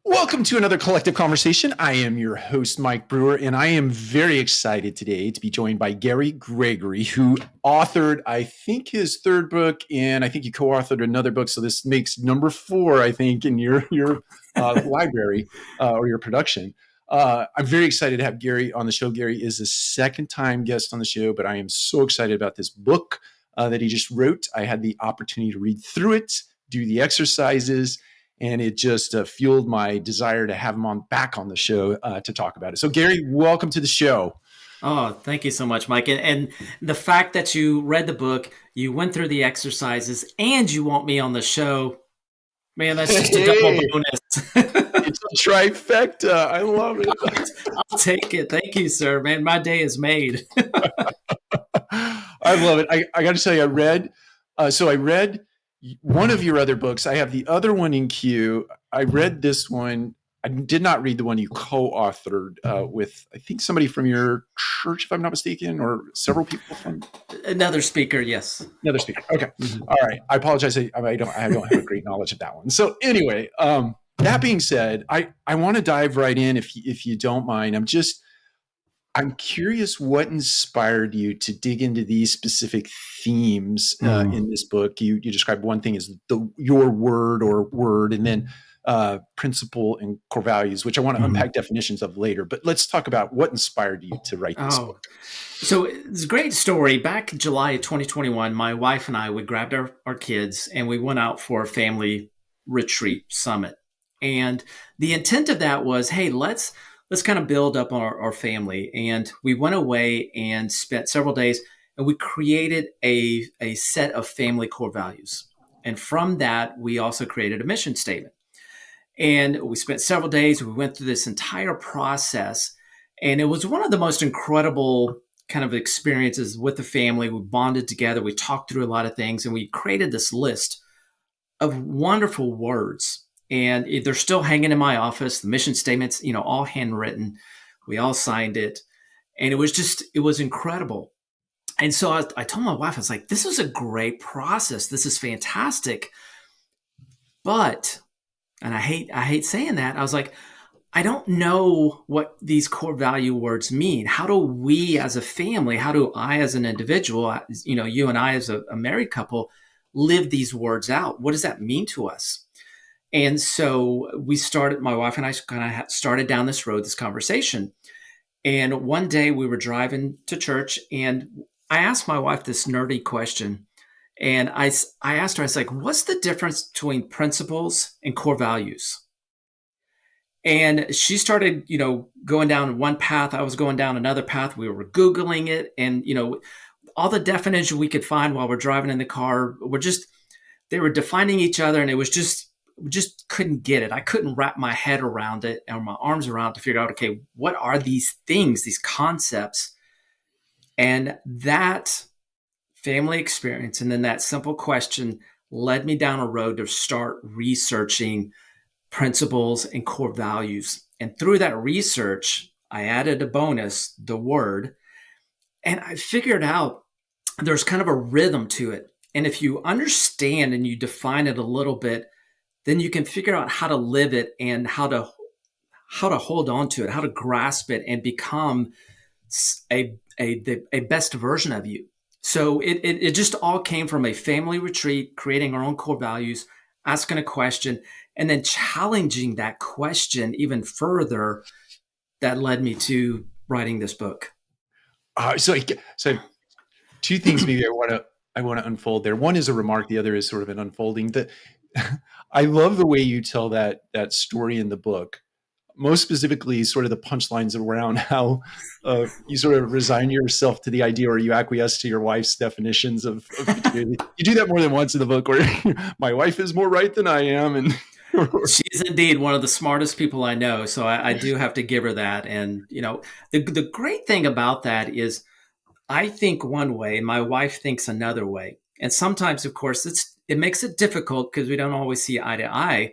Welcome to another collective conversation. I am your host, Mike Brewer, and I am very excited today to be joined by Gregory, who authored, I think, his third book, and I think you co-authored another book. So this makes number 4, I think, in your library or your production. I'm very excited to have Gary on the show. Gary is a second-time guest on the show, but I am so excited about this book that he just wrote. I had the opportunity to read through it, do the exercises, and it just fueled my desire to have him back on the show to talk about it. So, Gary, welcome to the show. Oh, thank you so much, Mike. And the fact that you read the book, you went through the exercises, and you want me on the show, man, that's just a double bonus. It's a trifecta. I love it. I'll take it. Thank you, sir. Man, my day is made. I love it. I got to tell you, I read one of your other books. I have the other one in queue. I read this one. I did not read the one you co-authored with, I think, somebody from your church, if I'm not mistaken, or several people from another speaker. Yes, another speaker. Okay, all right. I apologize. I don't have a great knowledge of that one. So anyway, that being said, I want to dive right in if you don't mind. I'm curious what inspired you to dig into these specific themes in this book. You describe one thing as your word, and then principle and core values, which I want to unpack definitions of later. But let's talk about what inspired you to write this book. So it's a great story. Back in July of 2021, my wife and I, we grabbed our kids and we went out for a family retreat summit. And the intent of that was, hey, let's kind of build up our family. And we went away and spent several days and we created a set of family core values. And from that, we also created a mission statement. And we spent several days. We went through this entire process. And it was one of the most incredible kind of experiences with the family. We bonded together. We talked through a lot of things. And we created this list of wonderful words. And they're still hanging in my office. The mission statements, all handwritten. We all signed it. And it was incredible. And so I told my wife, I was like, this is a great process. This is fantastic. But, and I hate saying that, I was like, I don't know what these core value words mean. How do we as a family, how do I as an individual, you and I as a married couple, live these words out? What does that mean to us? And so my wife and I kind of started down this road, this conversation. And one day we were driving to church and I asked my wife this nerdy question. And I asked her, I was like, what's the difference between principles and core values? And she started, going down one path. I was going down another path. We were Googling it. And, all the definition we could find while we're driving in the car they were defining each other. And it was we just couldn't get it. I couldn't wrap my head around it or my arms around it to figure out, okay, what are these things, these concepts? And that family experience and then that simple question led me down a road to start researching principles and core values. And through that research, I added a bonus, the word, and I figured out there's kind of a rhythm to it. And if you understand and you define it a little bit, then you can figure out how to live it and how to hold on to it, how to grasp it and become a best version of you. So it just all came from a family retreat, creating our own core values, asking a question, and then challenging that question even further. That led me to writing this book. So two things maybe I want to unfold there. One is a remark. The other is sort of an unfolding. I love the way you tell that story in the book. Most specifically, sort of the punchlines around how you sort of resign yourself to the idea, or you acquiesce to your wife's definitions of you do that more than once in the book, where my wife is more right than I am, and she's indeed one of the smartest people I know. So I do have to give her that. And the great thing about that is, I think one way, my wife thinks another way, and sometimes, of course, it makes it difficult because we don't always see eye to eye.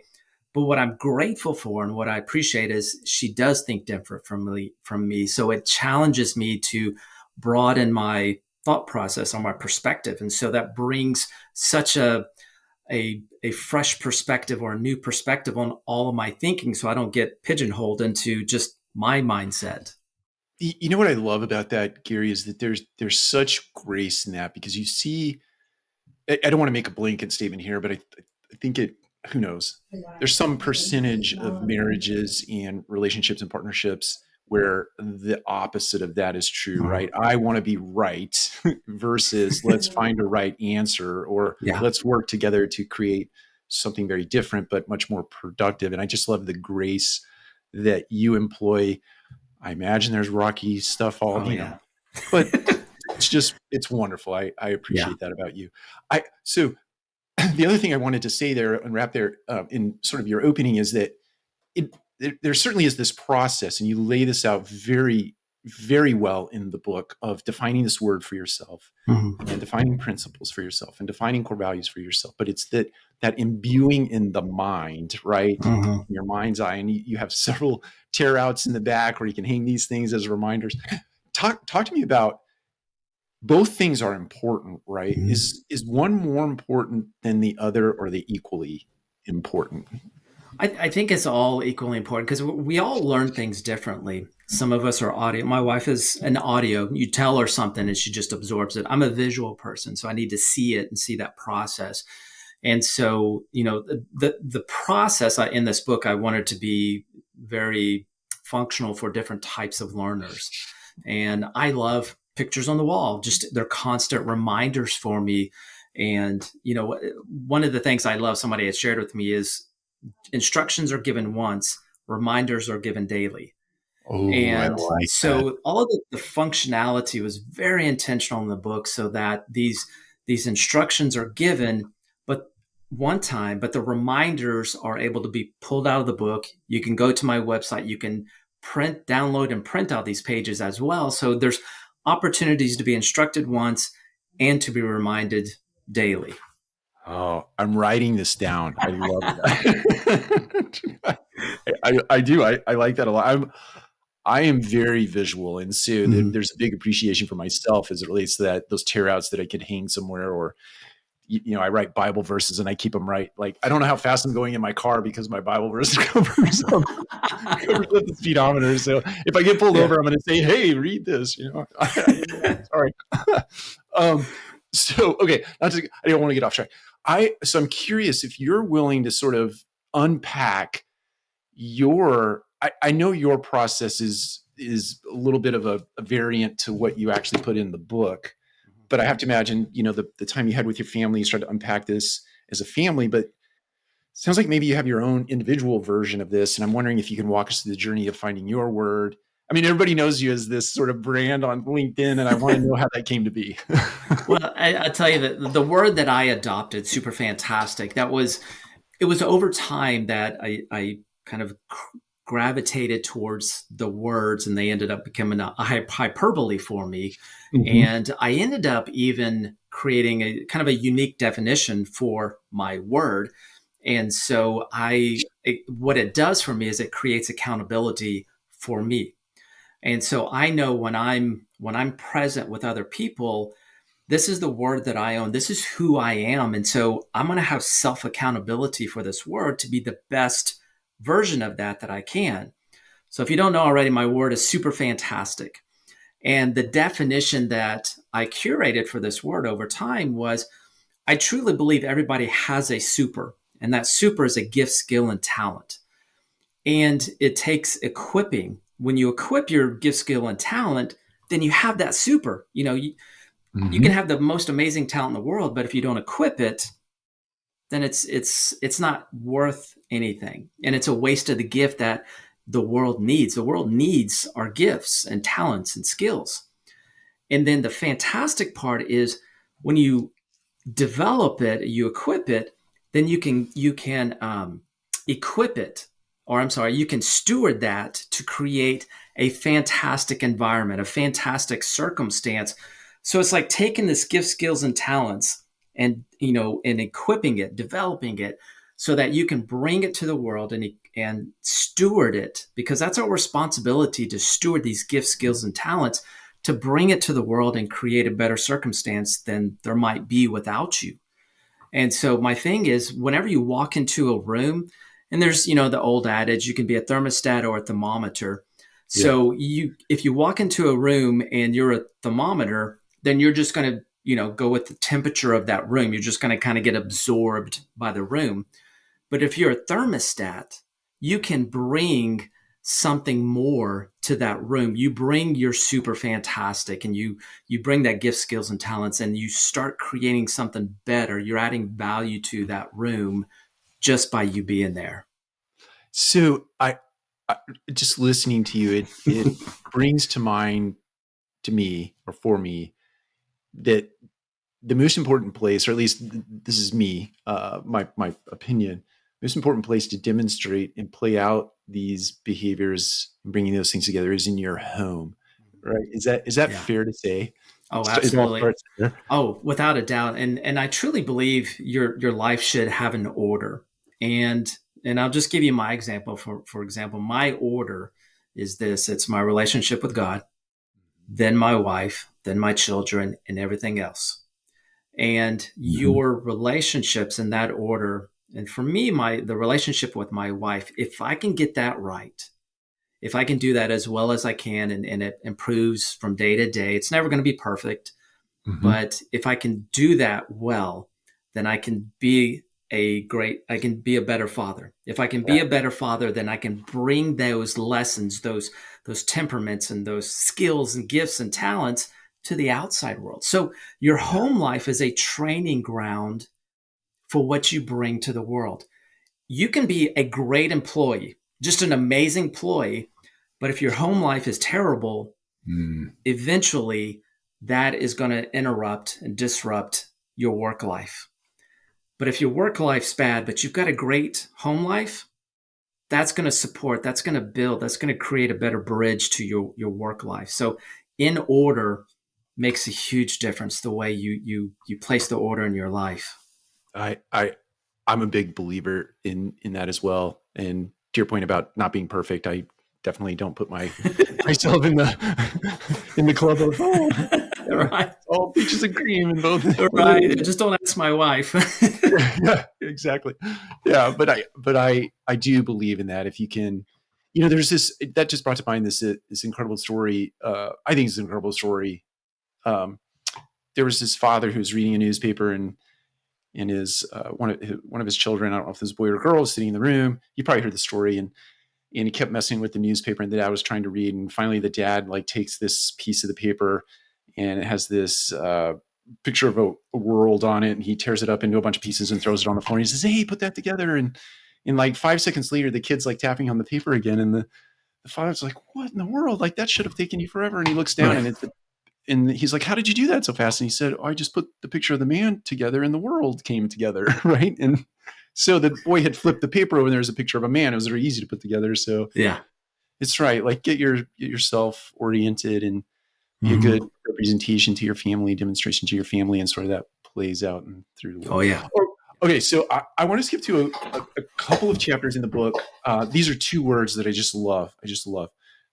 But what I'm grateful for and what I appreciate is she does think different from me. So it challenges me to broaden my thought process or my perspective. And so that brings such a a fresh perspective or a new perspective on all of my thinking, so I don't get pigeonholed into just my mindset. You know what I love about that, Gary, is that there's such grace in that, because you see, I don't want to make a blanket statement here, but I think it, who knows, there's some percentage of marriages and relationships and partnerships where the opposite of that is true, Mhm. right? I want to be right versus let's find a right answer, or Yeah. let's work together to create something very different but much more productive. And I just love the grace that you employ. I imagine there's rocky stuff, all, Oh yeah. but it's wonderful. I Yeah. appreciate that about you. So the other thing I wanted to say there and wrap there, in sort of your opening, is that there certainly is this process, and you lay this out very, very well in the book, of defining this word for yourself, Mhm. and defining principles for yourself, and defining core values for yourself. But it's that imbuing in the mind, right? Mhm. In your mind's eye, and you have several tear outs in the back where you can hang these things as reminders. Talk to me about, both things are important, right? Mhm. Is one more important than the other, or are they equally important? I think it's all equally important because we all learn things differently. Some of us are audio. My wife is an audio. You tell her something and she just absorbs it. I'm a visual person, so I need to see it and see that process. And so, the process in this book, I wanted to be very functional for different types of learners. And I love pictures on the wall. Just they're constant reminders for me. And, one of the things I love somebody had shared with me is instructions are given once, reminders are given daily. Oh, I And like that. so all of the functionality was very intentional in the book, so that these instructions are given, but one time, but the reminders are able to be pulled out of the book. You can go to my website, you can download and print out these pages as well. So there's opportunities to be instructed once and to be reminded daily. Oh, I'm writing this down. I love that. I do. I like that a lot. I am very visual, and so Mhm. there's a big appreciation for myself as it relates to those tear outs that I could hang somewhere, or I write Bible verses and I keep them right. Like, I don't know how fast I'm going in my car because my Bible verse covers up the speedometer. So if I get pulled Yeah. over, I'm going to say, "Hey, read this." I didn't know. Sorry. um, so okay, I don't want to get off track. I'm curious if you're willing to sort of unpack your. I know your process is a little bit of a variant to what you actually put in the book, but I have to imagine, the time you had with your family, you started to unpack this as a family, but it sounds like maybe you have your own individual version of this. And I'm wondering if you can walk us through the journey of finding your word. I mean, everybody knows you as this sort of brand on LinkedIn, and I want to know how that came to be. Well, I tell you that the word that I adopted, super fantastic, it was over time that I kind of gravitated towards the words, and they ended up becoming a hyperbole for me. Mhm. And I ended up even creating a kind of a unique definition for my word. And so what it does for me is it creates accountability for me. And so I know when I'm present with other people, this is the word that I own. This is who I am. And so I'm going to have self accountability for this word to be the best version of that I can. So if you don't know already, my word is super fantastic. And the definition that I curated for this word over time was I truly believe everybody has a super, and that super is a gift, skill, and talent. And it takes equipping. When you equip your gift, skill, and talent, then you have that super. You can Mhm. have the most amazing talent in the world, but if you don't equip it, then it's not worth anything, and it's a waste of the gift that the world needs. The world needs our gifts and talents and skills. And then the fantastic part is when you develop it, you equip it, then you can equip it, or I'm sorry, you can steward that to create a fantastic environment, a fantastic circumstance. So it's like taking this gift, skills, and talents, and equipping it, developing it, so that you can bring it to the world and steward it, because that's our responsibility to steward these gifts, skills, and talents to bring it to the world and create a better circumstance than there might be without you. And so my thing is, whenever you walk into a room, and there's, the old adage, you can be a thermostat or a thermometer. Yeah. So if you walk into a room and you're a thermometer, then you're just going to, go with the temperature of that room. You're just going to kind of get absorbed by the room. But if you're a thermostat, you can bring something more to that room. You bring your super fantastic, and you bring that gift, skills, and talents, and you start creating something better. You're adding value to that room just by you being there. So I just listening to you, it brings to mind to me or for me that the most important place, or at least this is me, my opinion, most important place to demonstrate and play out these behaviors and bringing those things together is in your home, right? Is that Yeah. fair to say? Oh, It all absolutely. starts there. Oh, without a doubt. And I truly believe your life should have an order. And I'll just give you my example. For example, my order is this: it's my relationship with God, then my wife, then my children, and everything else. And Mhm. your relationships in that order. And for me, the relationship with my wife, if I can get that right, if I can do that as well as I can, and it improves from day to day, it's never going to be perfect. Mhm. But if I can do that well, then I can be a better father. If I can Yeah. be a better father, then I can bring those lessons, those temperaments and those skills and gifts and talents to the outside world. So your Yeah. home life is a training ground for what you bring to the world. You can be a great employee, just an amazing employee, but if your home life is terrible, Mm. eventually that is going to interrupt and disrupt your work life. But if your work life's bad, but you've got a great home life, that's going to support, that's going to build, that's going to create a better bridge to your work life. So in order makes a huge difference the way you place the order in your life. I I I'm a big believer in that as well. And to your point about not being perfect, I definitely don't put myself in the in the club of Right. it's all peaches and cream and both. Right. Just don't ask my wife. Yeah, exactly. Yeah, but I do believe in that. If you can, there's this that just brought to mind this incredible story. I think it's an incredible story. Um, there was this father who was reading a newspaper, and his one of his children, I don't know if it was a boy or a girl, was sitting in the room. You probably heard the story, and he kept messing with the newspaper, and the dad was trying to read, and finally the dad like takes this piece of the paper, and it has this picture of a world on it, and he tears it up into a bunch of pieces and throws it on the floor, and he says, "Hey, put that together." And like 5 seconds later, the kid's like tapping on the paper again, and the father's like, "What in the world? Like that should have taken you forever." And he looks down, Right. and he's like, "How did you do that so fast?" And he said, "Oh, I just put the picture of the man together, and the world came together." Right. And so the boy had flipped the paper over, and there was a picture of a man. It was very easy to put together. So Yeah. it's right. Like get yourself oriented and be a good Mhm. representation to your family, demonstration to your family, and sort of that plays out and through the Oh world. yeah. Oh, okay, so I want to skip to a couple of chapters in the book. These are two words that I just love. I just love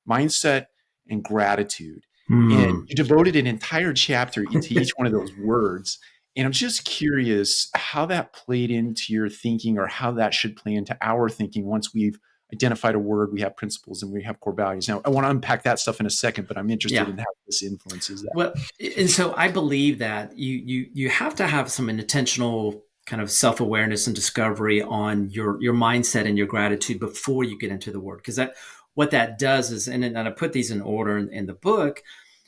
mindset and gratitude. And Hmm. you devoted an entire chapter into each one of those words. And I'm just curious how that played into your thinking, or how that should play into our thinking once we've identified a word, we have principles, and we have core values. Now, I want to unpack that stuff in a second, but I'm interested Yeah. in how this influences that. Well, and so I believe that you have to have some intentional kind of self awareness and discovery on your mindset and your gratitude before you get into the word, because that what that does is, and I put these in order in the book.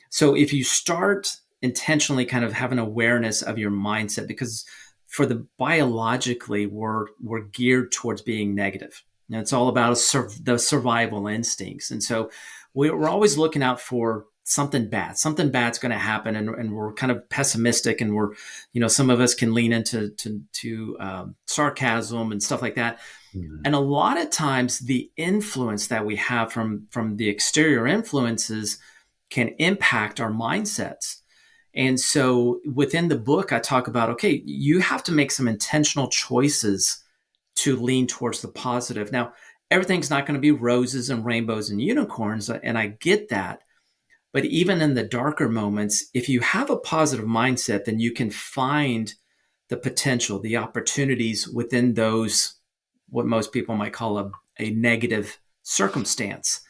So if you start intentionally kind of have an awareness of your mindset, because for the biologically we're geared towards being negative. And it's all about the survival instincts, and so we're always looking out for something bad. Something bad's going to happen, and we're kind of pessimistic, and we're, some of us can lean into sarcasm and stuff like that. Mhm. And a lot of times, the influence that we have from the exterior influences can impact our mindsets. And so within the book, I talk about, okay, you have to make some intentional choices to lean towards the positive. Now, everything's not going to be roses and rainbows and unicorns, and I get that. But even in the darker moments, if you have a positive mindset, then you can find the potential, the opportunities within those, what most people might call a negative circumstance.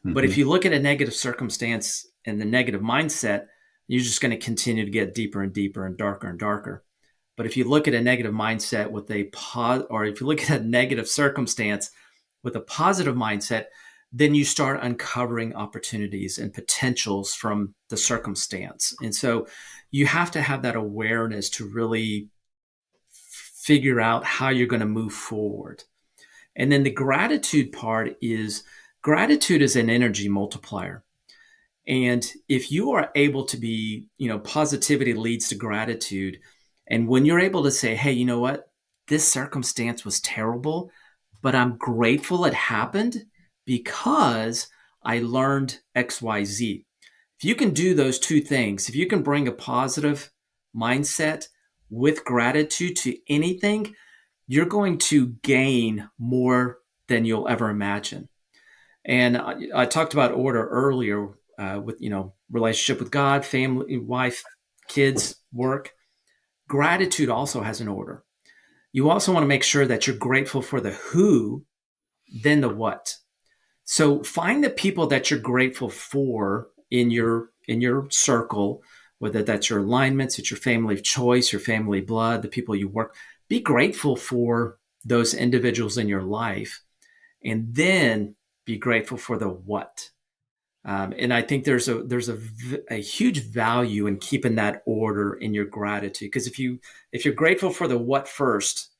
But if you look at a negative circumstance and the negative mindset, you're just going to continue to get deeper and deeper and darker and darker. But if you look at a negative mindset with or if you look at a negative circumstance with a positive mindset, then you start uncovering opportunities and potentials from the circumstance. And so you have to have that awareness to really figure out how you're going to move forward. And then the gratitude part is gratitude is an energy multiplier. And if you are able to be, positivity leads to gratitude. And when you're able to say, hey, you know what? This circumstance was terrible, but I'm grateful it happened because I learned XYZ. If you can do those two things, if you can bring a positive mindset with gratitude to anything, you're going to gain more than you'll ever imagine. And I talked about order earlier with, relationship with God, family, wife, kids, work. Gratitude also has an order. You also want to make sure that you're grateful for the who, then the what. So find the people that you're grateful for in your circle, whether that's your alignments, it's your family of choice, your family blood, the people you work. Be grateful for those individuals in your life, and then be grateful for the what. And I think there's a huge value in keeping that order in your gratitude, because if you're grateful for the what first,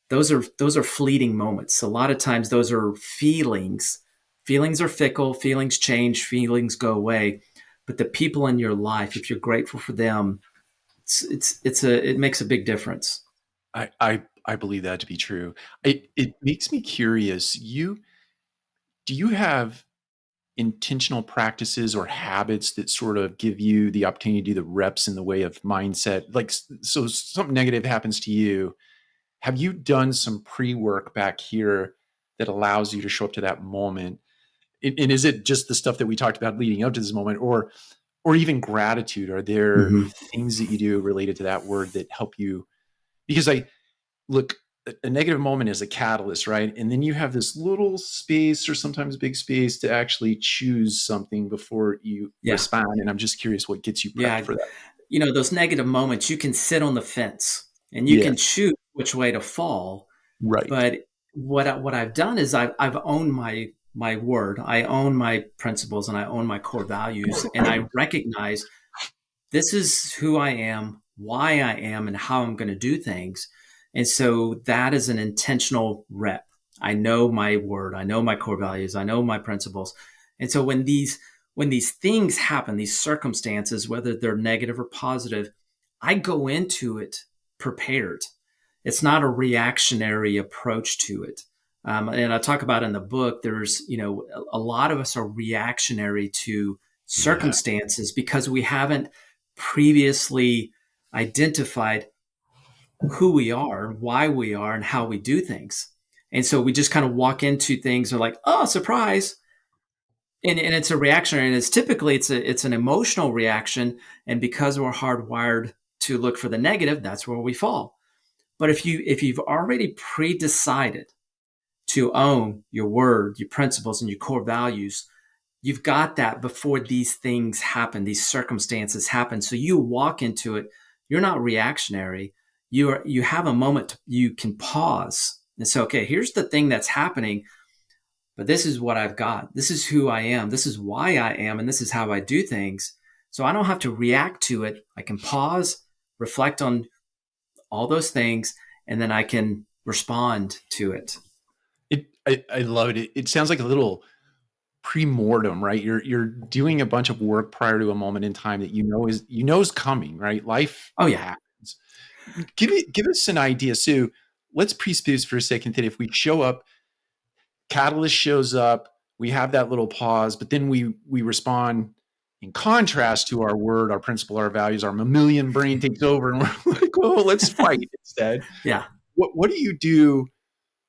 those are fleeting moments. A lot of times those are feelings. Feelings are fickle. Feelings change. Feelings go away. But the people in your life, if you're grateful for them, it makes a big difference. I believe that to be true. It makes me curious. Do you have intentional practices or habits that sort of give you the opportunity to do the reps in the way of mindset? Like, so something negative happens to you. Have you done some pre-work back here that allows you to show up to that moment? And is it just the stuff that we talked about leading up to this moment, or even gratitude? Are there Mm-hmm. things that you do related to that word that help you? Because look, a negative moment is a catalyst, right? And then you have this little space or sometimes big space to actually choose something before you Yeah. respond. And I'm just curious what gets you prepped Yeah. for that. Those negative moments, you can sit on the fence and you can Yes. choose which way to fall. Right. But what I've done is I've owned my word. I own my principles and I own my core values. And I recognize this is who I am, why I am, and how I'm going to do things. And so that is an intentional rep. I know my word, I know my core values, I know my principles. And so when these things happen, these circumstances, whether they're negative or positive, I go into it prepared. It's not a reactionary approach to it. And I talk about in the book, there's, a lot of us are reactionary to Yeah. circumstances because we haven't previously identified who we are, why we are, and how we do things. And so we just kind of walk into things and like, oh, surprise. And it's a reactionary, and it's an emotional reaction. And because we're hardwired to look for the negative, that's where we fall. But if you've already pre-decided to own your word, your principles, and your core values, you've got that before these things happen, these circumstances happen. So you walk into it, you're not reactionary. You have a moment you can pause and say, okay, here's the thing that's happening, but this is what I've got. This is who I am. This is why I am, and this is how I do things. So I don't have to react to it. I can pause, reflect on all those things, and then I can respond to it. I love it. It sounds like a little pre-mortem, right? You're doing a bunch of work prior to a moment in time that is coming, right? Life Oh yeah. happens. Give us an idea. So let's presuppose for a second that if we show up, catalyst shows up, we have that little pause, but then we respond in contrast to our word, our principle, our values, our mammalian brain takes over, and we're like, oh, let's fight instead. Yeah. What do you do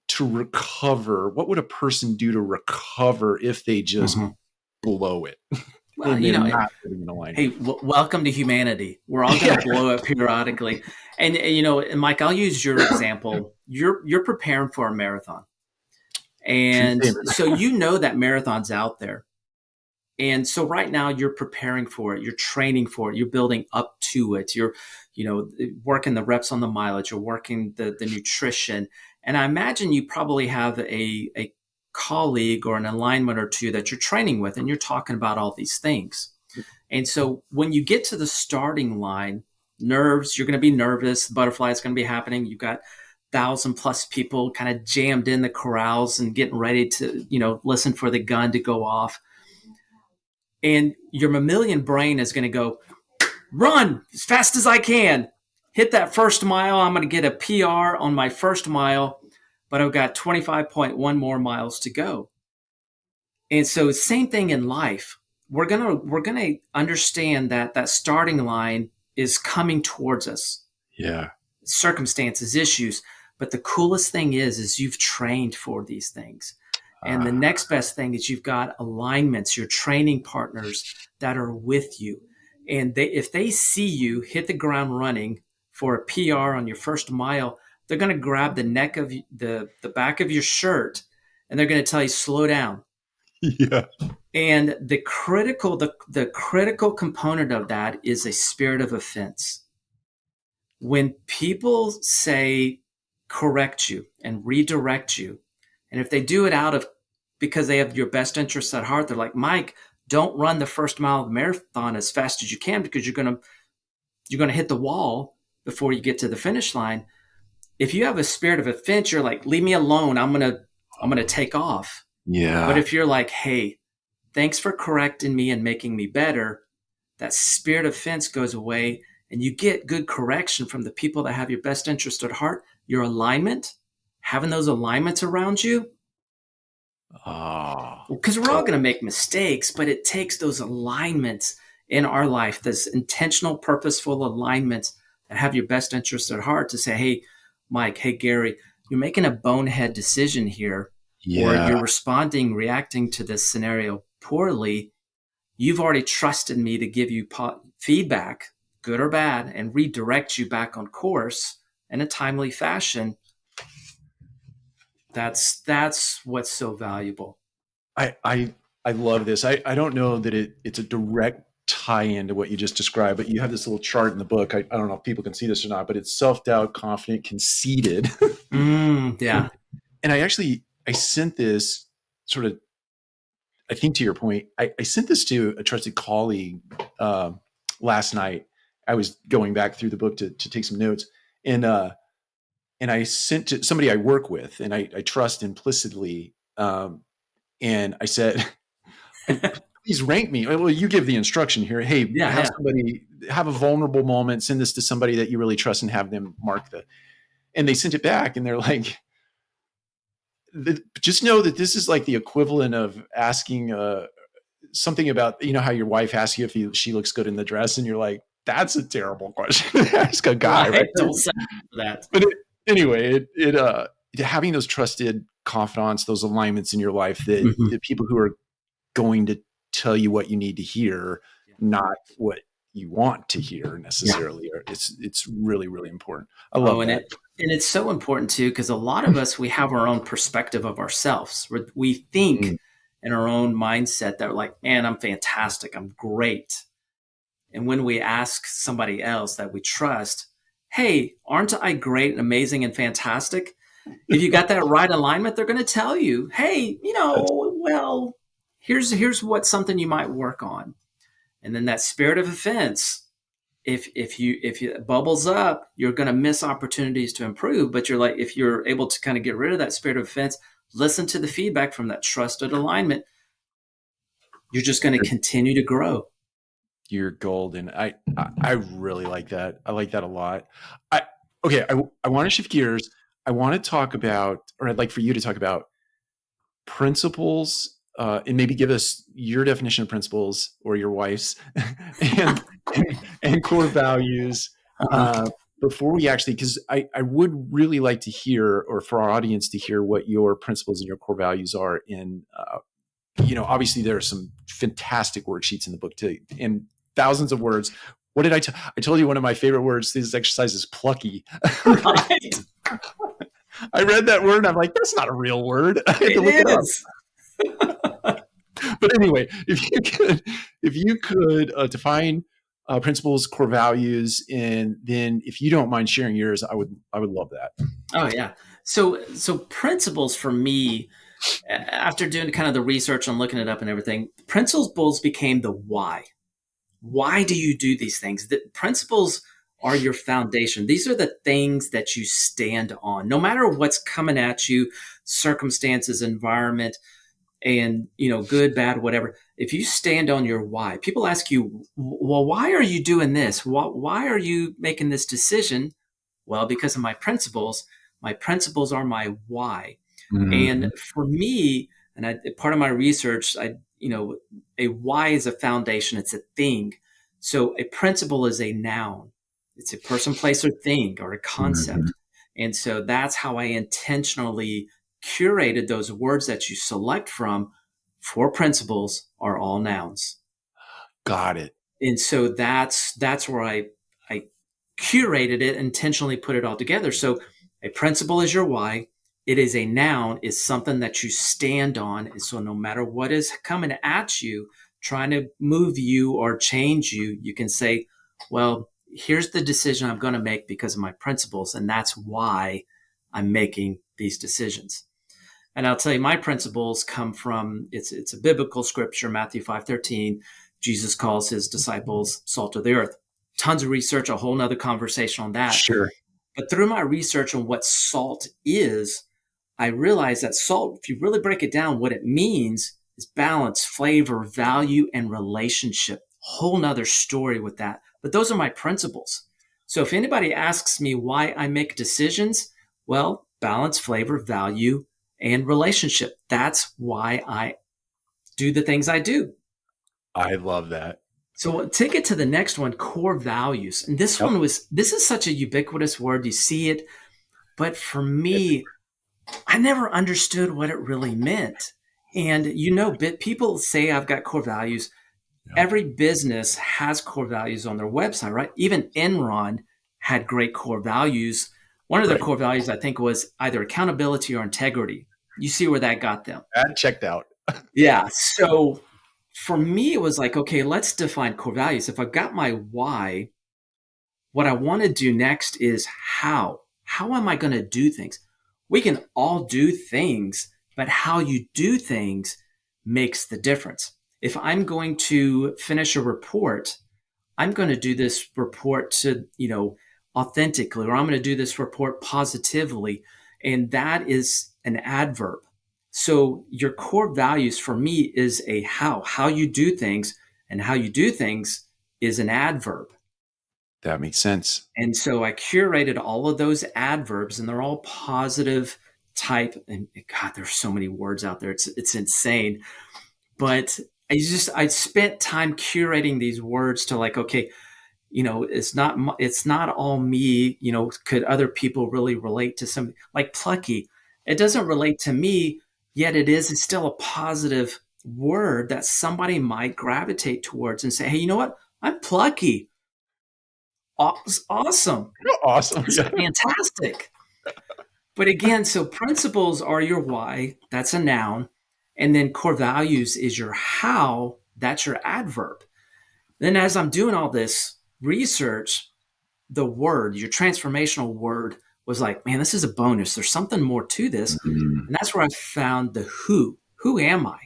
to recover? What would a person do to recover if they just Mhm. blow it? Well, and they're not living in hey, alignment. welcome to humanity. We're all going Yeah. to blow up periodically. And Mike, I'll use your example. You're preparing for a marathon. True And statement. so that marathon's out there. And so right now you're preparing for it, you're training for it, you're building up to it, you're, working the reps on the mileage, you're working the nutrition. And I imagine you probably have a colleague or an alignment or two that you're training with, and you're talking about all these things. And so when you get to the starting line, you're going to be nervous, the butterfly is going to be happening. You've got 1,000+ people kind of jammed in the corrals and getting ready to, listen for the gun to go off. And your mammalian brain is going to go, run as fast as I can, hit that first mile. I'm going to get a PR on my first mile, but I've got 25.1 more miles to go. And so same thing in life. We're going to understand that starting line is coming towards us. Yeah. Circumstances, issues. But the coolest thing is you've trained for these things. And the next best thing is you've got alignments, your training partners that are with you. And if they see you hit the ground running for a PR on your first mile, they're going to grab the neck of the back of your shirt, and they're going to tell you, slow down. Yeah. And the critical component of that is a spirit of offense. When people say correct you and redirect you, and if they do it because they have your best interests at heart, they're like, Mike, don't run the first mile of the marathon as fast as you can, because you're going to hit the wall before you get to the finish line. If you have a spirit of offense, you're like, leave me alone. I'm going to take off. Yeah. But if you're like, hey, thanks for correcting me and making me better, that spirit of offense goes away, and you get good correction from the people that have your best interest at heart. Your alignment, having those alignments around you, because we're all going to make mistakes, but it takes those alignments in our life, this intentional, purposeful alignments that have your best interest at heart, to say, hey, Mike, hey, Gary, you're making a bonehead decision here, or you're reacting to this scenario poorly. You've already trusted me to give you feedback, good or bad, and redirect you back on course in a timely fashion. That's what's so valuable. I love this. I don't know that it's a direct tie-in to what you just described, but you have this little chart in the book. I don't know if people can see this or not, but it's self-doubt, confident, conceited. Yeah. And I sent this sort of, I think to your point, I sent this to a trusted colleague last night. I was going back through the book to take some notes, and I sent to somebody I work with and I trust implicitly. And I said, please rank me. Well, you give the instruction here. Hey, somebody have a vulnerable moment, send this to somebody that you really trust and have them mark and they sent it back, and they're like, just know that this is like the equivalent of asking something about, how your wife asks you if she looks good in the dress, and you're like, that's a terrible question to ask a guy, right? Don't say that. But anyway, having those trusted confidants, those alignments in your life, that the people who are going to tell you what you need to hear, not what you want to hear necessarily. Yeah. It's really, really important. I love that. And it's so important too, because a lot of us, we have our own perspective of ourselves. We think in our own mindset that we're like, man, I'm fantastic, I'm great. And when we ask somebody else that we trust, hey, aren't I great and amazing and fantastic? If you got that right alignment, they're going to tell you, hey, well, here's what something you might work on. And then that spirit of offense, if it bubbles up, you're going to miss opportunities to improve. But you're like, if you're able to kind of get rid of that spirit of offense, listen to the feedback from that trusted alignment, you're just going to continue to grow. You're golden. I really like that. I like that a lot. I want to shift gears. I want to talk about, or I'd like for you to talk about principles, and maybe give us your definition of principles, or your wife's, and core values. Before we actually, because I would really like to hear, or for our audience to hear, what your principles and your core values are in obviously there are some fantastic worksheets in the book too, and thousands of words. What did I told you one of my favorite words, this exercise is plucky. Right. I read that word and I'm like, that's not a real word. I had to look it It up. is. But anyway, if you could define principles, core values, and then if you don't mind sharing yours, I would love that. Oh yeah. So principles for me, after doing kind of the research and looking it up and everything, principles became the why. Why do you do these things? The principles are your foundation. These are the things that you stand on, no matter what's coming at you, circumstances, environment, and good, bad, whatever. If you stand on your why, people ask you, well, why are you doing this? Why are you making this decision? Well, because of my principles. My principles are my why. And Mhm. for me, part of my research, a why is a foundation. It's a thing. So a principle is a noun. It's a person, place, or thing, or a Mhm. concept. And so that's how I intentionally curated those words that you select from. Four principles are all nouns. Got it. And so that's where I curated it, intentionally put it all together. So a principle is your why. It is a noun, is something that you stand on. And so no matter what is coming at you, trying to move you or change you, you can say, well, here's the decision I'm going to make because of my principles. And that's why I'm making these decisions. And I'll tell you, my principles come from it's a biblical scripture, Matthew 5:13. Jesus calls his disciples salt of the earth. Tons of research, a whole nother conversation on that. Sure. But through my research on what salt is, I realized that salt, if you really break it down, what it means is balance, flavor, value, and relationship. Whole nother story with that. But those are my principles. So if anybody asks me why I make decisions, well, balance, flavor, value, and relationship. That's why I do the things I do. I love that. So we'll take it to the next one, core values. And Yep. this is such a ubiquitous word. You see it. But for me, I never understood what it really meant. And people say I've got core values. Yep. Every business has core values on their website, right? Even Enron had great core values. One of their Right. core values, I think, was either accountability or integrity. You see where that got them. That checked out. Yeah. So for me, it was like, okay, let's define core values. If I've got my why, what I want to do next is how. How am I going to do things? We can all do things, but how you do things makes the difference. If I'm going to finish a report, I'm going to do this report authentically, or I'm going to do this report positively. And that is an adverb. So your core values for me is a how you do things, and how you do things is an adverb. That makes sense. And so I curated all of those adverbs, and they're all positive type. And God, there's so many words out there. It's insane. But I spent time curating these words to like, okay, it's not all me. Could other people really relate to something like plucky? It doesn't relate to me, yet it's still a positive word that somebody might gravitate towards and say, hey, you know what? I'm plucky. Awesome. Awesome. It's Yeah. fantastic. But again, so principles are your why. That's a noun. And then core values is your how. That's your adverb. Then as I'm doing all this research, the word, your transformational word was like, man, this is a bonus. There's something more to this. Mhm. And that's where I found the who. Who am I?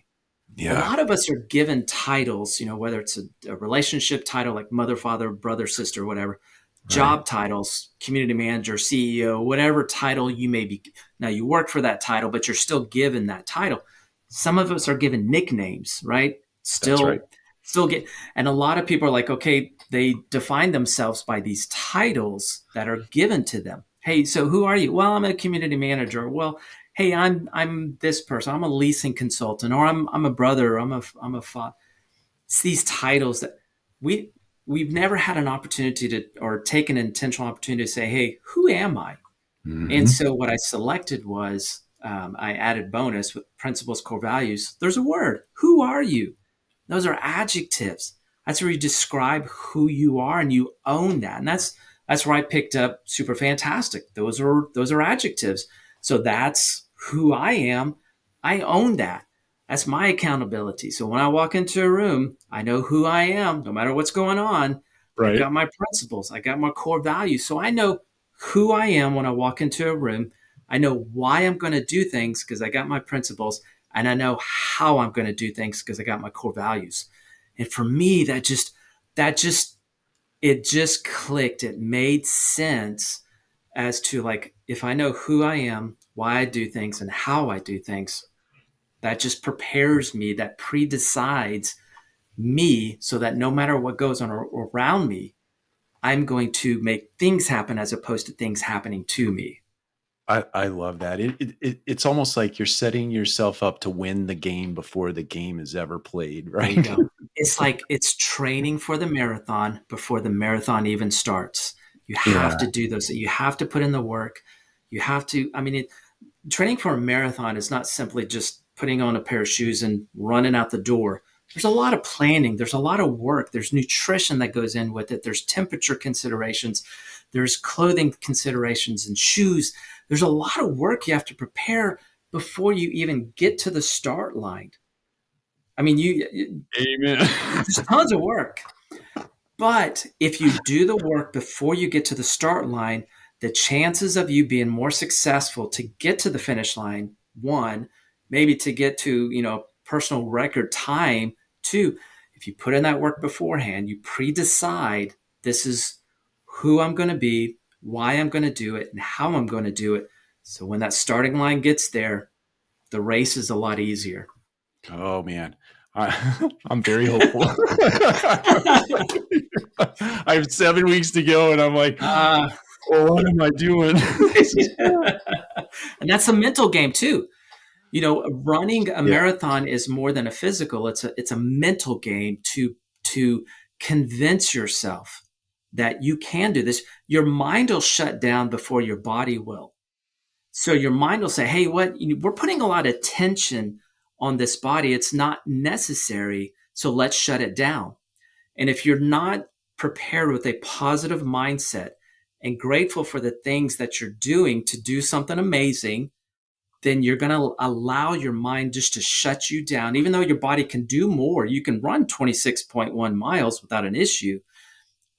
A Yeah. lot of us are given titles, whether it's a relationship title like mother, father, brother, sister, whatever, Right. job titles, community manager, CEO, whatever title you may be. Now you work for that title, but you're still given that title. Some of us are given nicknames, right? That's right. Still get, and a lot of people are like, okay, they define themselves by these titles that are given to them. Hey, so who are you? Well, I'm a community manager. Well, hey, I'm this person. I'm a leasing consultant, or I'm a brother. Or I'm a father. It's these titles that we we've never had an opportunity to, or take an intentional opportunity to say, hey, who am I? And Mhm. so what I selected was I added bonus with principles, core values. There's a word. Who are you? Those are adjectives. That's where you describe who you are and you own that. And that's where I picked up super fantastic. Those are adjectives. So that's who I am. I own that. That's my accountability. So when I walk into a room, I know who I am, no matter what's going on. I've Right. got my principles. I got my core values. So I know who I am when I walk into a room. I know why I'm going to do things because I got my principles, and I know how I'm going to do things because I got my core values. And for me, that just it just clicked. It made sense as to like if I know who I am, why I do things, and how I do things, that just prepares me, that pre-decides me so that no matter what goes on around me, I'm going to make things happen as opposed to things happening to me. I love that. It's almost like you're setting yourself up to win the game before the game is ever played, There you right? go. It's like it's training for the marathon before the marathon even starts. You Yeah. have to do those. You have to put in the work. You have to, I mean, training for a marathon is not simply just putting on a pair of shoes and running out the door. There's a lot of planning. There's a lot of work. There's nutrition that goes in with it. There's temperature considerations. There's clothing considerations and shoes. There's a lot of work you have to prepare before you even get to the start line. I mean, Amen. there's tons of work. But if you do the work before you get to the start line, the chances of you being more successful to get to the finish line, one, maybe to get to, personal record time, two, if you put in that work beforehand, you pre-decide this is who I'm going to be, why I'm going to do it, and how I'm going to do it. So when that starting line gets there, the race is a lot easier. Oh man, I'm very hopeful. I have 7 weeks to go, and I'm like, uh, well, what am I doing? and that's a mental game too. Running a Yeah. marathon is more than a physical. It's a mental game to convince yourself that you can do this. Your mind will shut down before your body will. So your mind will say, "Hey, we're putting a lot of tension on this body. It's not necessary. So let's shut it down." And if you're not prepared with a positive mindset and grateful for the things that you're doing to do something amazing, then you're going to allow your mind just to shut you down. Even though your body can do more, you can run 26.1 miles without an issue.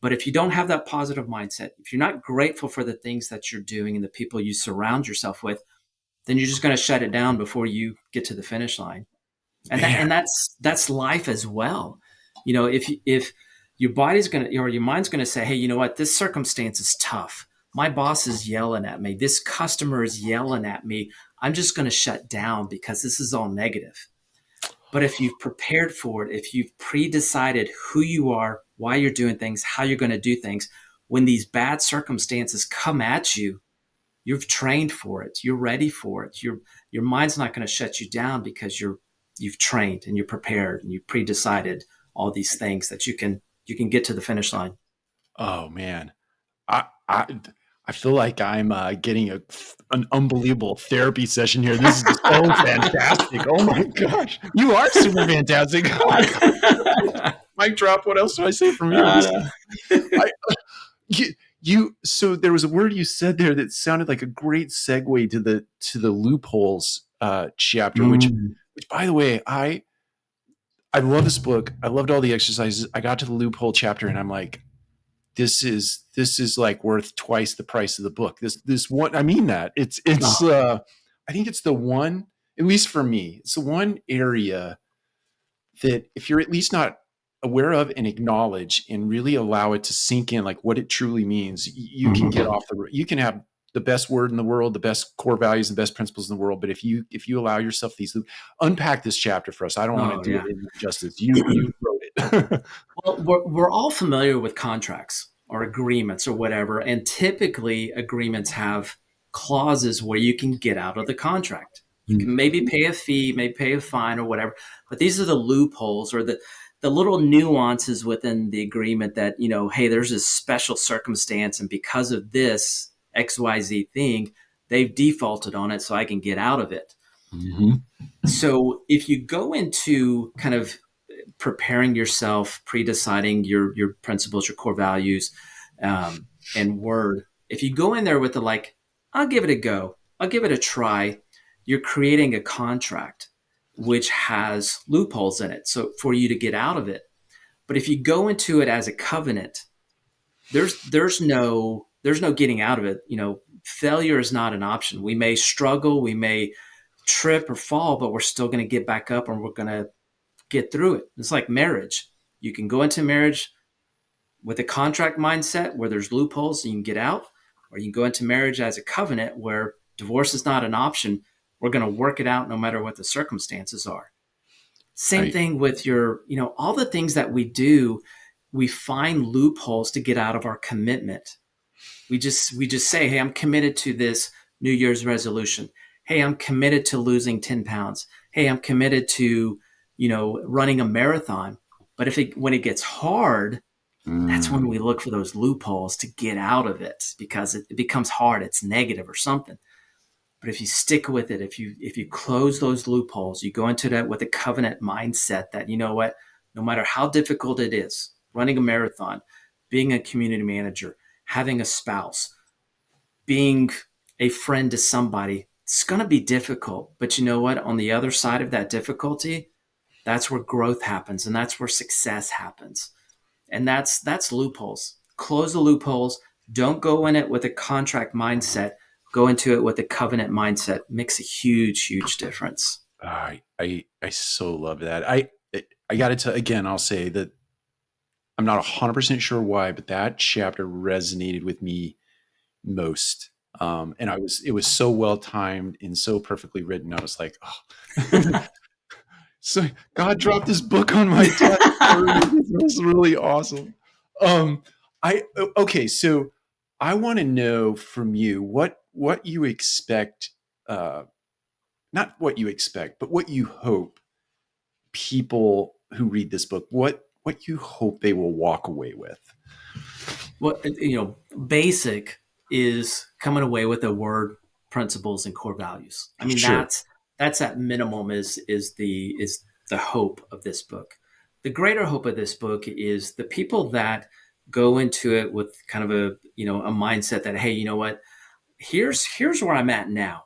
But if you don't have that positive mindset, if you're not grateful for the things that you're doing and the people you surround yourself with, then you're just going to shut it down before you get to the finish line. And that, Man. and that's life as well. If your body's going to, or your mind's going to say, "Hey, you know what? This circumstance is tough. My boss is yelling at me. This customer is yelling at me. I'm just going to shut down because this is all negative." But if you've prepared for it, if you've pre-decided who you are, why you're doing things, how you're going to do things, when these bad circumstances come at you, you've trained for it. You're ready for it. Your mind's not going to shut you down because you've trained and you're prepared and you pre-decided all these things that you can get to the finish line. Oh man, I I, I feel like I'm getting an unbelievable therapy session here. This is so fantastic. Oh my gosh, you are super fantastic. Oh my god, mic drop. What else do I say from here? I, you, so there was a word you said there that sounded like a great segue to the loopholes chapter, Mm. which by the way, I love this book. I loved all the exercises. I got to the loophole chapter and I'm like, this is like worth twice the price of the book. This one, I mean that. It's Oh, I think it's the one, at least for me, it's the one area that if you're at least not aware of and acknowledge and really allow it to sink in, like what it truly means, you can get mhm. off you can have the best word in the world, the best core values, the best principles in the world. But if you allow yourself these, unpack this chapter for us. I don't want to Oh, do yeah. it in justice. You wrote it. Well, we're all familiar with contracts or agreements or whatever, and typically agreements have clauses where you can get out of the contract. You can maybe pay a fee, maybe pay a fine or whatever, but these are the loopholes or the little nuances within the agreement that, hey, there's this special circumstance, and because of this XYZ thing, they've defaulted on it so I can get out of it. Mhm. So if you go into kind of preparing yourself, pre-deciding your principles, your core values, and word, if you go in there with the like, I'll give it a go, I'll give it a try, you're creating a contract which has loopholes in it. So for you to get out of it. But if you go into it as a covenant, there's no getting out of it. Failure is not an option. We may struggle, we may trip or fall, but we're still going to get back up and we're going to get through it. It's like marriage. You can go into marriage with a contract mindset where there's loopholes and you can get out, or you can go into marriage as a covenant where divorce is not an option. We're going to work it out no matter what the circumstances are. Same I thing with all the things that we do, we find loopholes to get out of our commitment. We just say, hey, I'm committed to this New Year's resolution. Hey, I'm committed to losing 10 pounds. Hey, I'm committed to, running a marathon. But when it gets hard, that's when we mm, look for those loopholes to get out of it because it becomes hard. It's negative or something. But if you stick with it, if you close those loopholes, you go into that with a covenant mindset that, you know what, no matter how difficult it is, running a marathon, being a community manager, having a spouse, being a friend to somebody, it's going to be difficult. But you know what? On the other side of that difficulty, that's where growth happens and that's where success happens. And that's loopholes. Close the loopholes. Don't go in it with a contract mindset. Go into it with a covenant mindset. Makes a huge, huge difference. I so love that. I got to tell again. I'll say that I'm not 100% sure why, but that chapter resonated with me most. And it was so well timed and so perfectly written. I was like, oh. So God dropped this book on my desk. This was really awesome. Um, okay, so I want to know from you what you expect, uh, not what you expect, but what you hope people who read this book, what you hope they will walk away with. Well, basic is coming away with the word, principles, and core values. I mean, Sure. that's at minimum is the hope of this book. The greater hope of this book is the people that go into it with kind of a mindset that, hey, you know what, here's where I'm at now,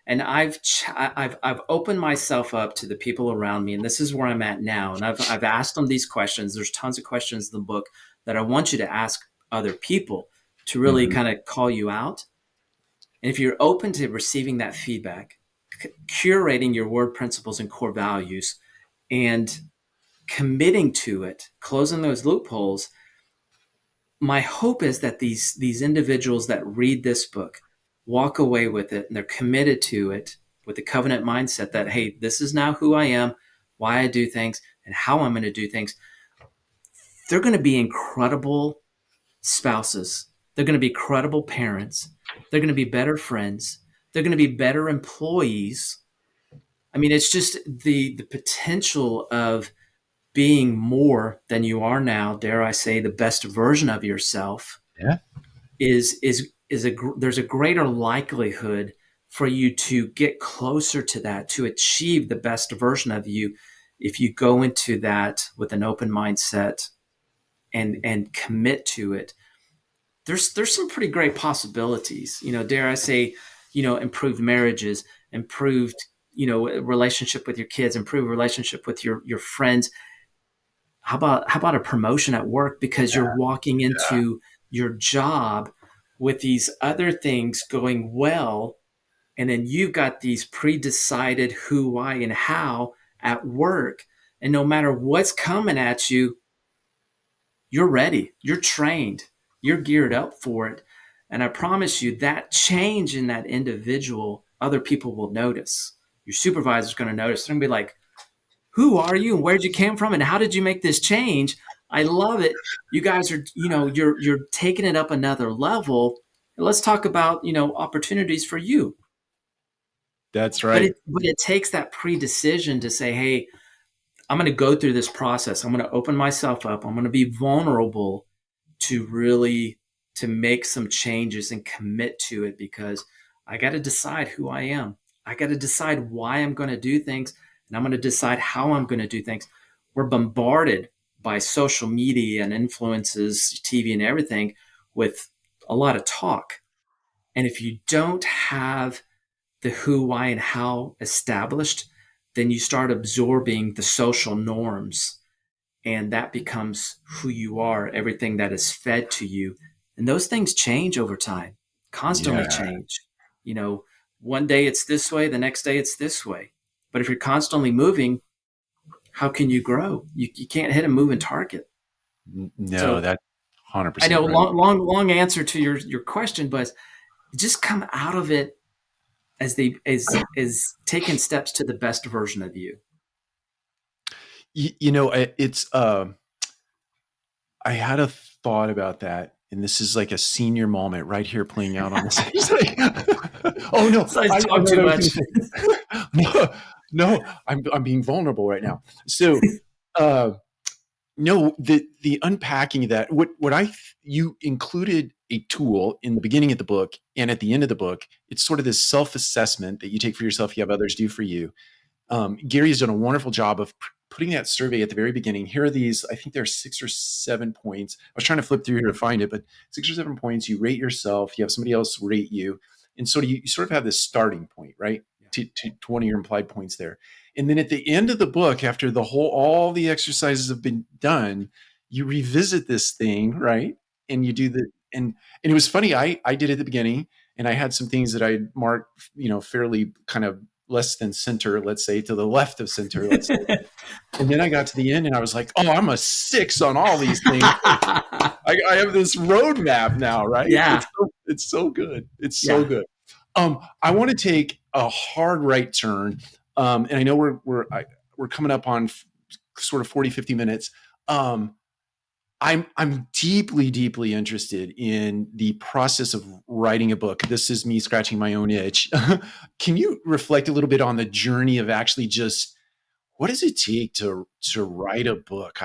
and I've opened myself up to the people around me, and this is where I'm at now. And I've asked them these questions. There's tons of questions in the book that I want you to ask other people to really Mhm. kind of call you out. And if you're open to receiving that feedback, curating your word, principles, and core values, and committing to it, closing those loopholes, my hope is that these individuals that read this book walk away with it and they're committed to it with the covenant mindset that, hey, this is now who I am, why I do things, and how I'm going to do things. They're going to be incredible spouses. They're going to be credible parents. They're going to be better friends. They're going to be better employees. I mean, it's just the potential of being more than you are now, dare I say, the best version of yourself Yeah. there's a greater likelihood for you to get closer to that, to achieve the best version of you, if you go into that with an open mindset and commit to it. There's some pretty great possibilities, dare I say, improved marriages, improved, relationship with your kids, improved relationship with your friends. How about a promotion at work because you're walking Yeah. into your job with these other things going well, and then you've got these pre-decided who, why, and how at work, and no matter what's coming at you, you're ready, you're trained, you're geared up for it. And I promise you that change in that individual, other people will notice. Your supervisor's going to notice. They're going to be like, who are you and where'd you came from and how did you make this change? I love it. You guys are, you're taking it up another level. Let's talk about, opportunities for you. That's But right. it takes that pre-decision to say, hey, I'm going to go through this process. I'm going to open myself up. I'm going to be vulnerable to really to make some changes and commit to it, because I got to decide who I am. I got to decide why I'm going to do things, and I'm going to decide how I'm going to do things. We're bombarded by social media and influences, TV and everything, with a lot of talk. And if you don't have the who, why, and how established, then you start absorbing the social norms, and that becomes who you are, everything that is fed to you. And those things change over time, constantly Yeah. change. You know, one day it's this way, the next day it's this way. But if you're constantly moving, how can you grow? You can't hit a moving target. No, So that's I 100% know, right. long answer to your question, but just come out of it as taking steps to the best version of you. It's I had a thought about that, and this is like a senior moment right here playing out on this. He's like, oh no, So I I talk know too what I was much. going to say. No, no, I'm being vulnerable right now. So, uh, no, the unpacking of that, you included a tool in the beginning of the book and at the end of the book. It's sort of this self assessment that you take for yourself, you have others do for you. Gary has done a wonderful job of putting that survey at the very beginning. Here are these, I think there are 6 or 7 points. I was trying to flip through here to find it, but 6 or 7 points. You rate yourself, you have somebody else rate you. And so you sort of have this starting point, right? Yeah. To one of your implied points there. And then at the end of the book, after all the exercises have been done, you revisit this thing, right? And you do and it was funny. I did at the beginning, and I had some things that I marked, fairly kind of less than center, let's say, to the left of center, let's say. And then I got to the end and I was like, oh, I'm a 6 on all these things. I have this roadmap now, right? Yeah, It's so good. It's so yeah. good. I want to take a hard right turn. And I know we're coming up on sort of 40, 50 minutes. I'm deeply, deeply interested in the process of writing a book. This is me scratching my own itch. Can you reflect a little bit on the journey of actually just what does it take to write a book?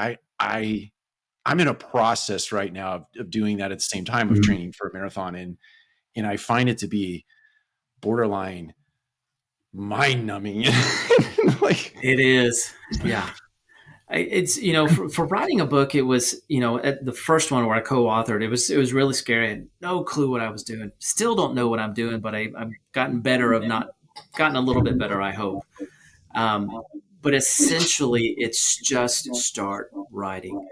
I'm in a process right now of doing that at the same time of Mhm. training for a marathon, and I find it to be borderline mind numbing. Like, It is. Yeah. It's, for writing a book, it was, at the first one where I co-authored, it was really scary. I had no clue what I was doing. Still don't know what I'm doing, but I've gotten a little bit better, I hope. Um, but essentially, it's just start writing.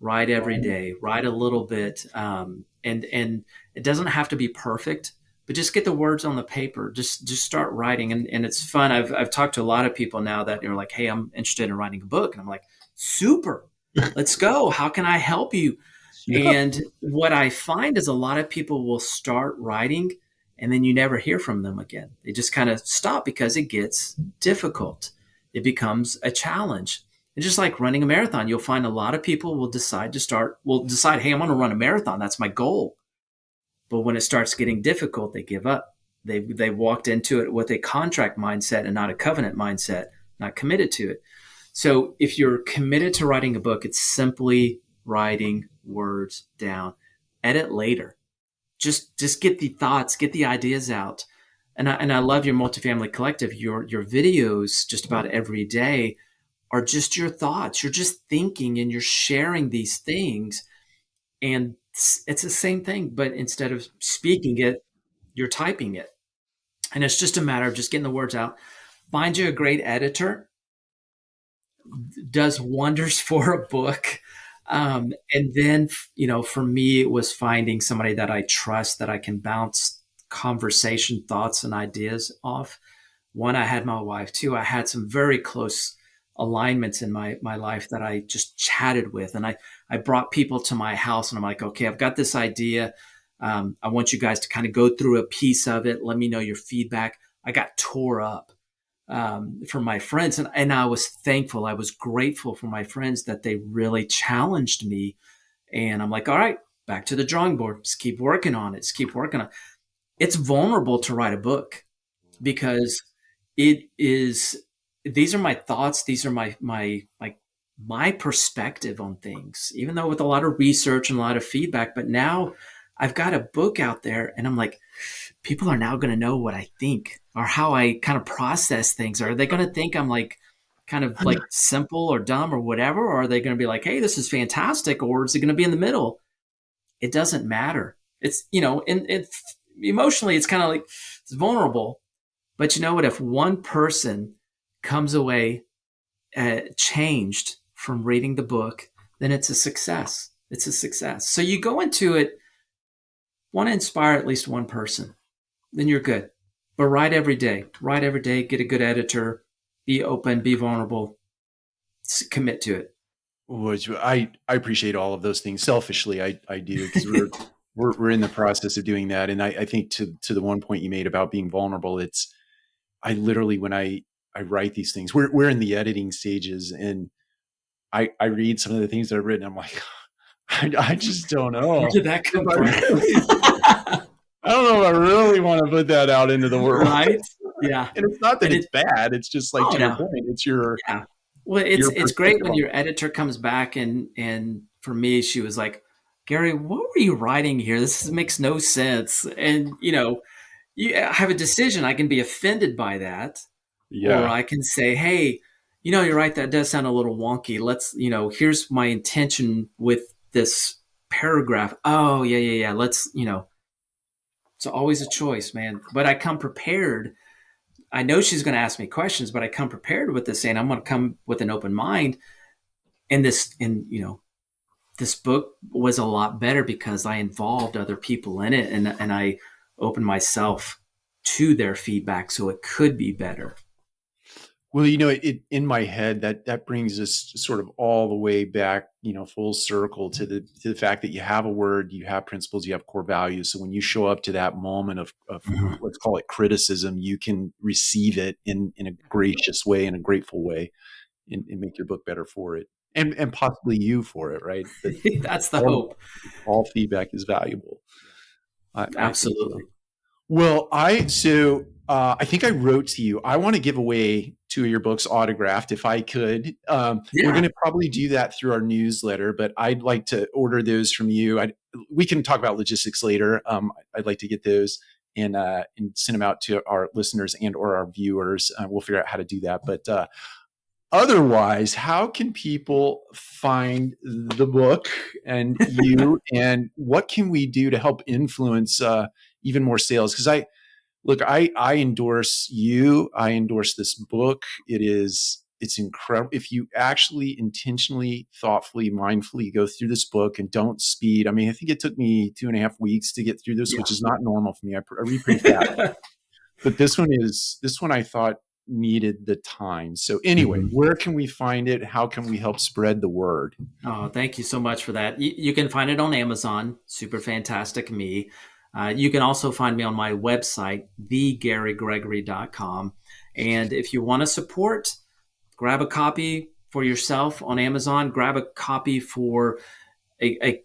Write every day. Write a little bit, and it doesn't have to be perfect, but just get the words on the paper. Just start writing, and it's fun. I've talked to a lot of people now that are like, "Hey, I'm interested in writing a book," and I'm like, "Super, let's go. How can I help you?" yeah. And what I find is a lot of people will start writing, and then you never hear from them again. They just kind of stop because it gets difficult. It becomes a challenge. It's just like running a marathon. You'll find a lot of people will decide, hey, I'm going to run a marathon. That's my goal. But when it starts getting difficult, they give up. They walked into it with a contract mindset and not a covenant mindset, not committed to it. So if you're committed to writing a book, it's simply writing words down. Edit later. Just get the thoughts, get the ideas out. And I love your multifamily collective. Your videos just about every day are just your thoughts. You're just thinking and you're sharing these things. And it's the same thing, but instead of speaking it, you're typing it. And it's just a matter of just getting the words out. Find you a great editor, does wonders for a book. And then, for me, it was finding somebody that I trust, that I can bounce conversation, thoughts, and ideas off. One, I had my wife. Two, I had some very close alignments in my life that I just chatted with. And I brought people to my house and I'm like, okay, I've got this idea. I want you guys to kind of go through a piece of it. Let me know your feedback. I got tore up from my friends. And I was thankful. I was grateful for my friends that they really challenged me. And I'm like, all right, back to the drawing board. Just keep working on it. Just keep working on it. It's vulnerable to write a book because it is, these are my thoughts. These are my perspective on things, even though with a lot of research and a lot of feedback. But now I've got a book out there and I'm like, people are now going to know what I think or how I kind of process things. Are they going to think I'm like kind of like simple or dumb or whatever? Or are they going to be like, hey, this is fantastic? Or is it going to be in the middle? It doesn't matter. It's, and emotionally, it's kind of like it's vulnerable. But you know what? If one person comes away changed from reading the book, then it's a success. It's a success. So you go into it, want to inspire at least one person, then you're good. But write every day. Write every day. Get a good editor. Be open. Be vulnerable. Commit to it. Which I appreciate all of those things. Selfishly, I do, because we're in the process of doing that. And I think to the one point you made about being vulnerable, it's I literally when I write these things, we're in the editing stages, and I read some of the things that I've written. I'm like, I just don't Where know. did that come from? I don't know if I really want to put that out into the world. Right? Yeah. And it's not that And it's bad. It's just like, oh to your no. point, it's your Yeah. Well, it's great when your editor comes back and for me, she was like, Gary, what were you writing here? This makes no sense. And you have a decision. I can be offended by that, or yeah. I can say, hey, you're right. That does sound a little wonky. Let's, here's my intention with this paragraph. Oh, yeah, yeah, yeah. Let's, it's always a choice, man. But I come prepared. I know she's going to ask me questions, but I come prepared with this, saying I'm going to come with an open mind. This book was a lot better because I involved other people in it, and I opened myself to their feedback, so it could be better. Well, it in my head that brings us sort of all the way back, full circle to the fact that you have a word, you have principles, you have core values. So when you show up to that moment of Mhm. let's call it criticism, you can receive it in a gracious way, in a grateful way, and make your book better for it, and possibly you for it, right? That That's the all hope. all feedback is valuable. I think so. Absolutely. Well, I think I wrote to you. I want to give away two of your books autographed if I could. We're going Yeah. to probably do that through our newsletter, but I'd like to order those from you. We can talk about logistics later. I'd like to get those and send them out to our listeners and or our viewers. We'll figure out how to do that. But otherwise, how can people find the book and you, and what can we do to help influence even more sales? Because I endorse you. I endorse this book. It's incredible. If you actually intentionally, thoughtfully, mindfully go through this book and don't speed. I mean, I think it took me 2.5 weeks to get through this, Yeah. which is not normal for me. I read pretty fast, but this one I thought needed the time. So anyway, Mhm. where can we find it? How can we help spread the word? Oh, thank you so much for that. You can find it on Amazon, SuperFantastic Me. You can also find me on my website, thegarygregory.com. And if you want to support, grab a copy for yourself on Amazon, grab a copy for a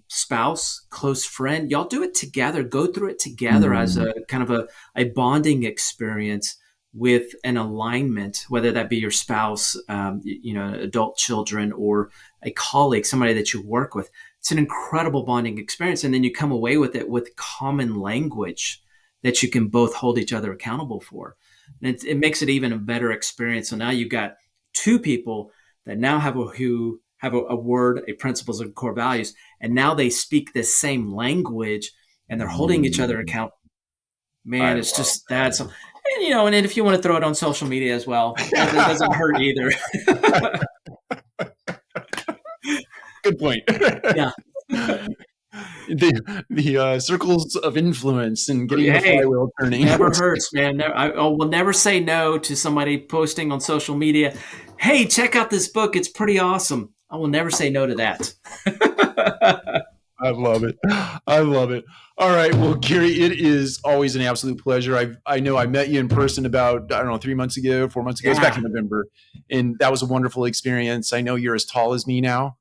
spouse, close friend. Y'all do it together. Go through it together as a kind of a bonding experience with an alignment, whether that be your spouse, adult children, or a colleague, somebody that you work with. It's an incredible bonding experience. And then you come away with it with common language that you can both hold each other accountable for. And it makes it even a better experience. So now you've got two people that now have a word, a principles, and core values, and now they speak the same language and they're holding each other account. I Man, it's love just that's and then if you want to throw it on social media as well, that doesn't hurt either. Good point. Yeah. The circles of influence and getting the Hey, flywheel turning. never hurts, man. I will never say no to somebody posting on social media. Hey, check out this book. It's pretty awesome. I will never say no to that. I love it. I love it. All right. Well, Gary, it is always an absolute pleasure. I know I met you in person about, I don't know, 3 months ago, 4 months ago. It's back Yeah. in November. And that was a wonderful experience. I know you're as tall as me now.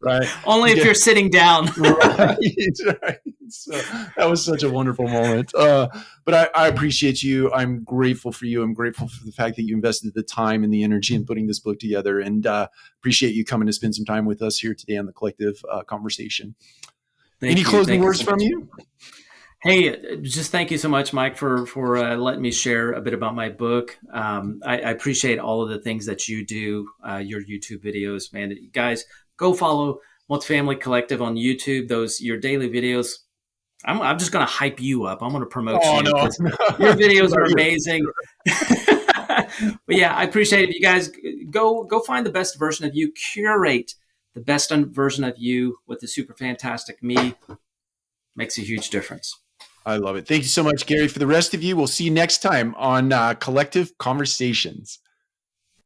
Right. Only You if get you're sitting down. right. Right. So that was such a wonderful moment. But I appreciate you. I'm grateful for you. I'm grateful for the fact that you invested the time and the energy in putting this book together, and appreciate you coming to spend some time with us here today on the collective conversation. Any Thank you. closing Thank you words so from much. you? Hey, just thank you so much, Mike, for letting me share a bit about my book. I appreciate all of the things that you do, your YouTube videos, man. Guys, go follow Multifamily Collective on YouTube. Those your daily videos. I'm just going to hype you up. I'm going to promote Oh you no, because your videos are you. amazing. But yeah, I appreciate it. You guys go find the best version of you. Curate the best version of you with the Super Fantastic Me. Makes a huge difference. I love it. Thank you so much, Gary. For the rest of you, we'll see you next time on Collective Conversations.